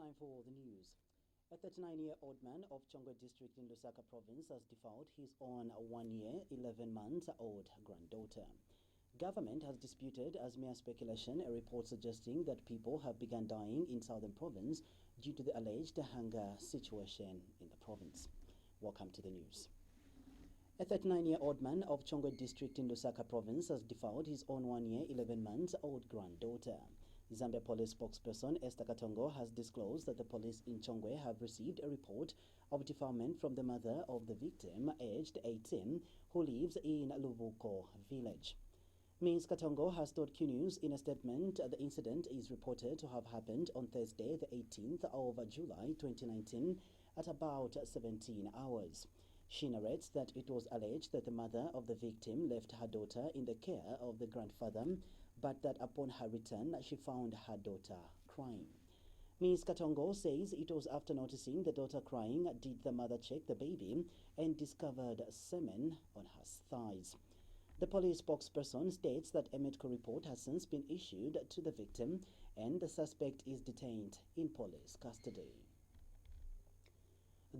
time for the news. A 39-year-old man of Chongwe district in Lusaka province has defouled his own 1 year, 11 months old granddaughter. Government has disputed as mere speculation a report suggesting that people have begun dying in southern province due to the alleged hunger situation in the province. Welcome to the news. A 39-year-old man of Chongwe district in Lusaka province has defouled his own 1 year, 11 months old granddaughter. Zambia police spokesperson Esther Katongo has disclosed that the police in Chongwe have received a report of defilement from the mother of the victim, aged 18, who lives in Lubuko village. Ms. Katongo has told Q News in a statement the incident is reported to have happened on Thursday, the 18th of July 2019 at about 17 hours. She narrates that it was alleged that the mother of the victim left her daughter in the care of the grandfather, but that upon her return, she found her daughter crying. Ms. Katongo says it was after noticing the daughter crying did the mother check the baby and discovered semen on her thighs. The police spokesperson states that a medical report has since been issued to the victim and the suspect is detained in police custody.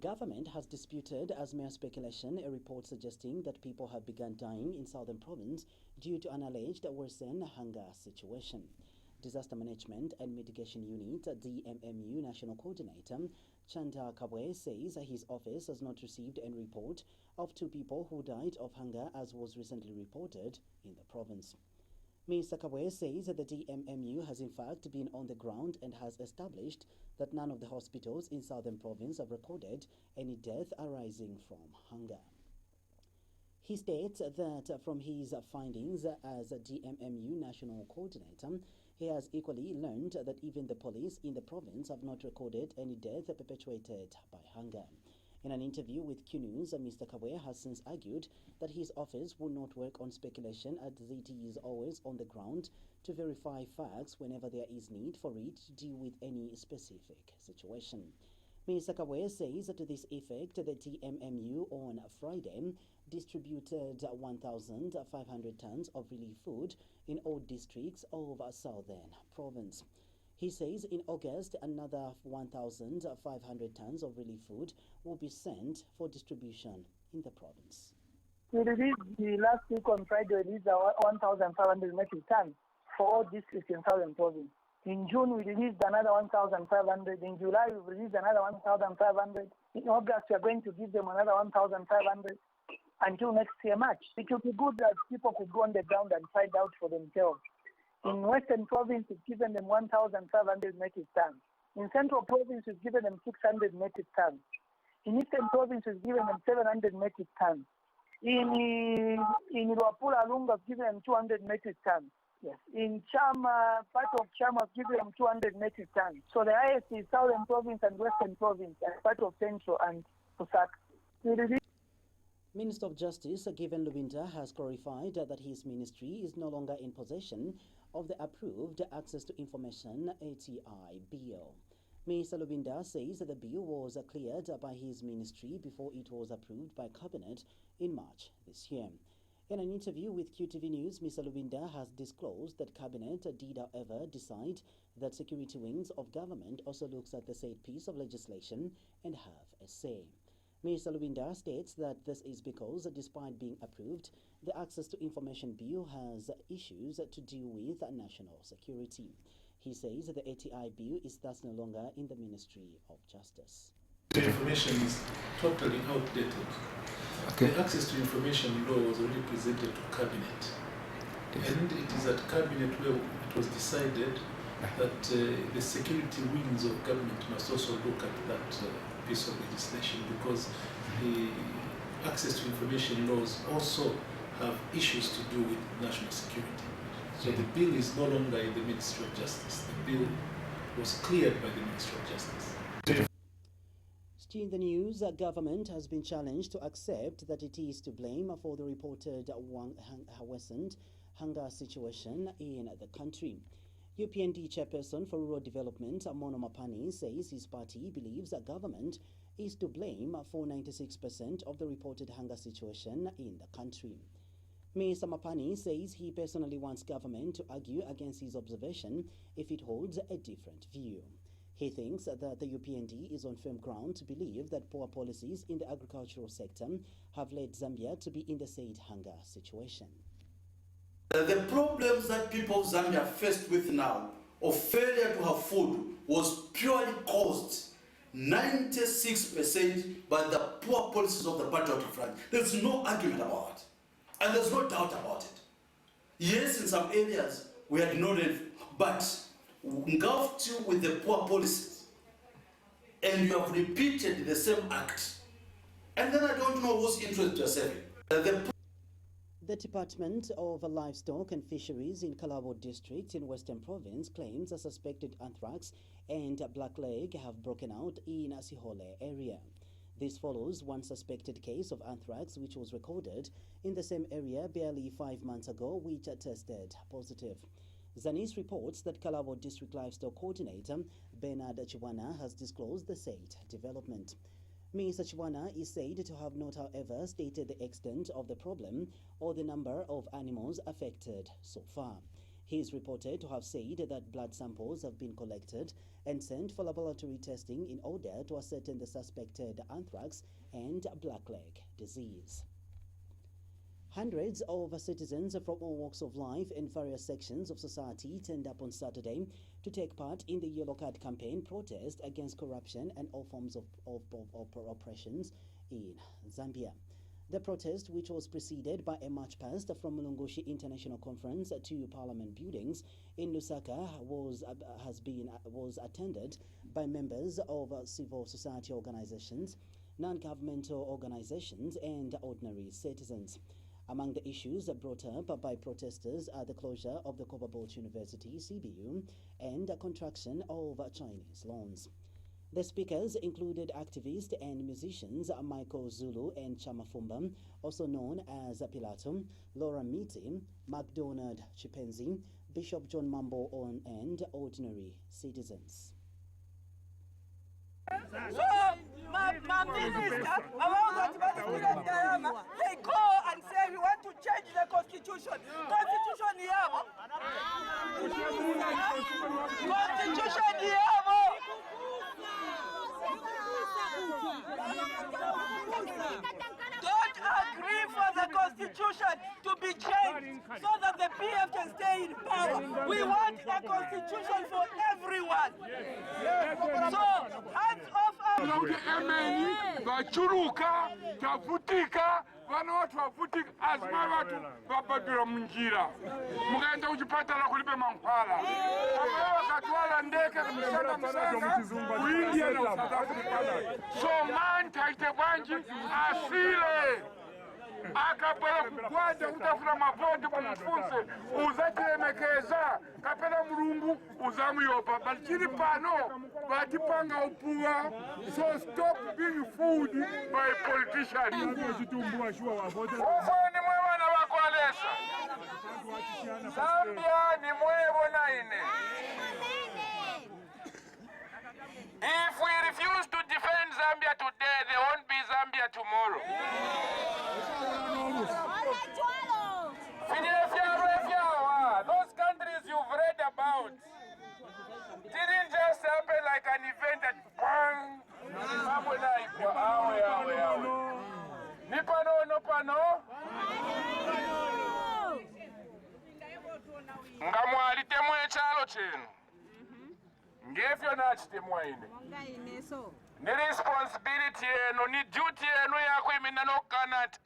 Government has disputed as mere speculation a report suggesting that people have begun dying in southern province due to an alleged worsened hunger situation. Disaster Management and Mitigation Unit DMMU National Coordinator Chanda Kabwe says his office has not received any report of 2 people who died of hunger as was recently reported in the province. Mr. Kabwe says that the DMMU has in fact been on the ground and has established that none of the hospitals in southern province have recorded any death arising from hunger. He states that from his findings as a DMMU National Coordinator, he has equally learned that even the police in the province have not recorded any death perpetuated by hunger. In an interview with Q News, Mr. Kabwe has since argued that his office will not work on speculation as it is always on the ground to verify facts whenever there is need for it to deal with any specific situation. Mr. Kabwe says to this effect, the DMMU on Friday distributed 1,500 tons of relief food in all districts of southern province. He says in August, another 1,500 tons of relief food will be sent for distribution in the province. We released the last week on Friday, we released 1,500 metric tons for all districts in southern province. In June, we released another 1,500. In July, we released another 1,500. In August, we are going to give them another 1,500 until next year, March. It would be good that people could go on the ground and find out for themselves. In Western Province, we've given them 1,500 metric tons. In Central Province, we've given them 600 metric tons. In Eastern Province, we've given them 700 metric tons. In Luapula, Lunga, we've given them 200 metric tons. Yes. In Chama, part of Chama, we've given them 200 metric tons. So the highest is Southern Province and Western Province, and part of Central and Lusaka. Minister of Justice, Given Lubinda, has clarified that his ministry is no longer in possession of the approved Access to Information ATI bill. Mr. Lubinda says that the bill was cleared by his ministry before it was approved by Cabinet in March this year. In an interview with QTV News, Mr. Lubinda has disclosed that Cabinet did, however, decide that security wings of government also looks at the said piece of legislation and have a say. Mr. Lubinda states that this is because, despite being approved, the Access to Information Bill has issues to deal with national security. He says that the ATI bill is thus no longer in the Ministry of Justice. The information is totally outdated. Okay. The Access to Information law was already presented to Cabinet. Yes. And it is at Cabinet where it was decided that the security wings of government must also look at that piece of legislation, because the access to information laws also have issues to do with national security. So the bill is no longer in the Ministry of Justice. The bill was cleared by the Ministry of Justice. Still in the news, government has been challenged to accept that it is to blame for the reported worsened hunger situation in the country. UPND chairperson for rural development, Mono Mapani, says his party believes that government is to blame for 96% of the reported hunger situation in the country. Mr. Mapani says he personally wants government to argue against his observation if it holds a different view. He thinks that the UPND is on firm ground to believe that poor policies in the agricultural sector have led Zambia to be in the said hunger situation. The problems that people of Zambia are faced with now of failure to have food was purely caused 96% by the poor policies of the Patriot Front. There's no argument about it. And there's no doubt about it. Yes, in some areas we had no rain, but engulfed you with the poor policies, and you have repeated the same act, and then I don't know whose interest you're serving. The Department of Livestock and Fisheries in Kalabo District in Western Province claims a suspected anthrax and blackleg have broken out in Sihole area. This follows one suspected case of anthrax which was recorded in the same area barely 5 months ago, which tested positive. Zanis reports that Kalabo District Livestock Coordinator Bernard Chiwana has disclosed the said development. Mr. Chiwana is said to have not, however, stated the extent of the problem or the number of animals affected so far. He is reported to have said that blood samples have been collected and sent for laboratory testing in order to ascertain the suspected anthrax and blackleg disease. Hundreds of citizens from all walks of life and various sections of society turned up on Saturday to take part in the Yellow Card campaign protest against corruption and all forms of oppressions in Zambia. The protest, which was preceded by a march past from Mulungushi International Conference to Parliament buildings in Lusaka, was attended by members of civil society organizations, non-governmental organizations, and ordinary citizens. Among the issues brought up by protesters are the closure of the Copperbelt University, CBU, and the contraction of Chinese loans. The speakers included activists and musicians Michael ZULU and Chamafumba, also known as Pilato, Laura Miti, MacDonald Chipenzi, Bishop John Mambo, and ordinary citizens. So, my minister, they call and say we want to change the constitution. Constitution yabo. Constitution yabo. Don't agree for the constitution to be changed so that the PF can stay in power. We want a constitution for everyone. So, hands off vachuruka tavutika vana watu vavutika azima watu vabadura munjira mukaenda kuchipatala kulibe mankhwala amwe wakatwala ndeke kumshana msanga kuindia na South Africa. So man taite bwanji asile akabwera kugwada utafuna mavondi kumfunse uzatemekeza kapena mulungu uzamuyopa bachiri pano batipanga upuwa. So stop being fooled by politicians. Ufoni mwewana wako alesa Zambia ni mwevo naine. If we refuse to defend Zambia today, there won't be Zambia tomorrow. Those countries you've read about didn't just happen like an event at bang. Ngamwalite mwechalo chenu ngefyo nachitemwa ine ni responsibility yenu, ni duty yenu yako imina nokanat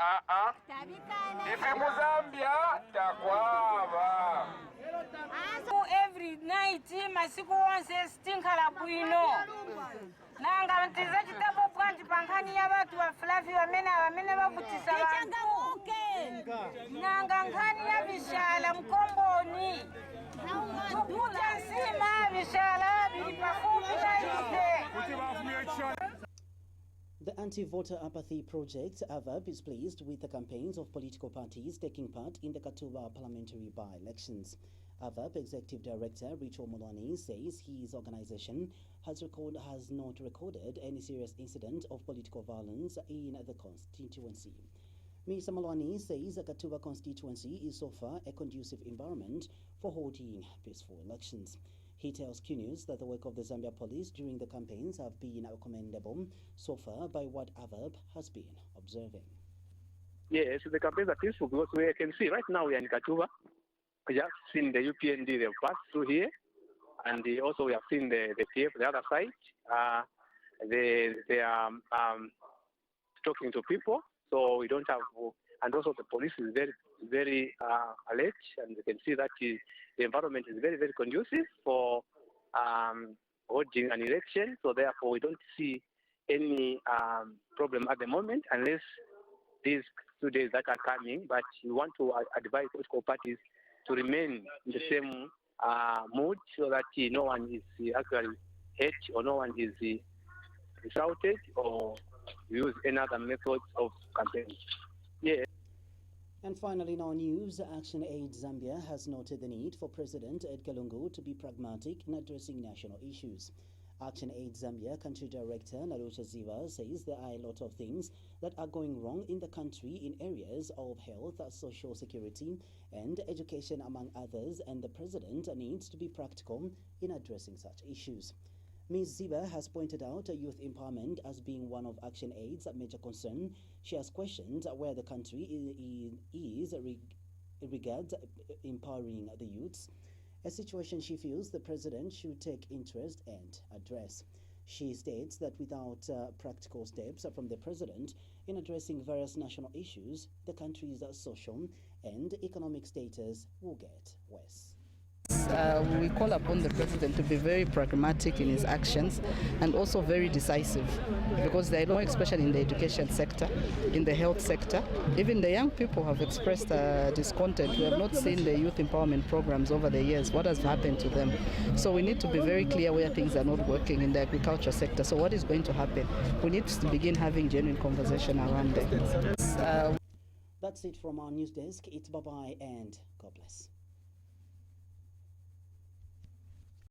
ife muzambia takwava every night masiku onse stinkala bwino nanga ntize chitapo bwanji pankani ya watu wa Flavi wamene bakutisa bantu nanga nkani ya bishala mkomboni tukuta nsima bishala bilipafupi na ite. The Anti-Voter Apathy Project, AVAP, is pleased with the campaigns of political parties taking part in the Katuba parliamentary by-elections. AVAP Executive Director Richo Molani says his organization has not recorded any serious incident of political violence in the constituency. Mr. Molani says the Katuba constituency is so far a conducive environment for holding peaceful elections. He tells Q News that the work of the Zambia police during the campaigns have been commendable so far by what Avab has been observing. Yes, the campaigns are peaceful because we can see right now we are in Katuba. We have seen the UPND, they've passed through here, and also we have seen the TF, the other side. They are talking to people, so we don't have, and also the police is very alert, and you can see that the environment is very, very conducive for holding an election, so therefore we don't see any problem at the moment unless these 2 days that are coming, but we want to advise political parties to remain in the same mood so that no one is actually hurt or no one is insulted or use any other methods of campaign. Yeah. And finally, in our news, Action Aid Zambia has noted the need for President Edgar Lungu to be pragmatic in addressing national issues. Action Aid Zambia Country Director Nalusha Ziva says there are a lot of things that are going wrong in the country in areas of health, social security, and education, among others, and the President needs to be practical in addressing such issues. Ms. Ziva has pointed out youth empowerment as being one of Action Aid's major concern. She has questioned where the country is regards empowering the youths, a situation she feels the President should take interest and address. She states that without practical steps from the President in addressing various national issues, the country's social and economic status will get worse. We call upon the President to be very pragmatic in his actions and also very decisive, because they know, especially in the education sector, in the health sector, even the young people have expressed discontent. We have not seen the youth empowerment programs over the years. What has happened to them? So we need to be very clear where things are not working in the agriculture sector. So what is going to happen? We need to begin having genuine conversation around it. That's it from our news desk. It's bye-bye and God bless.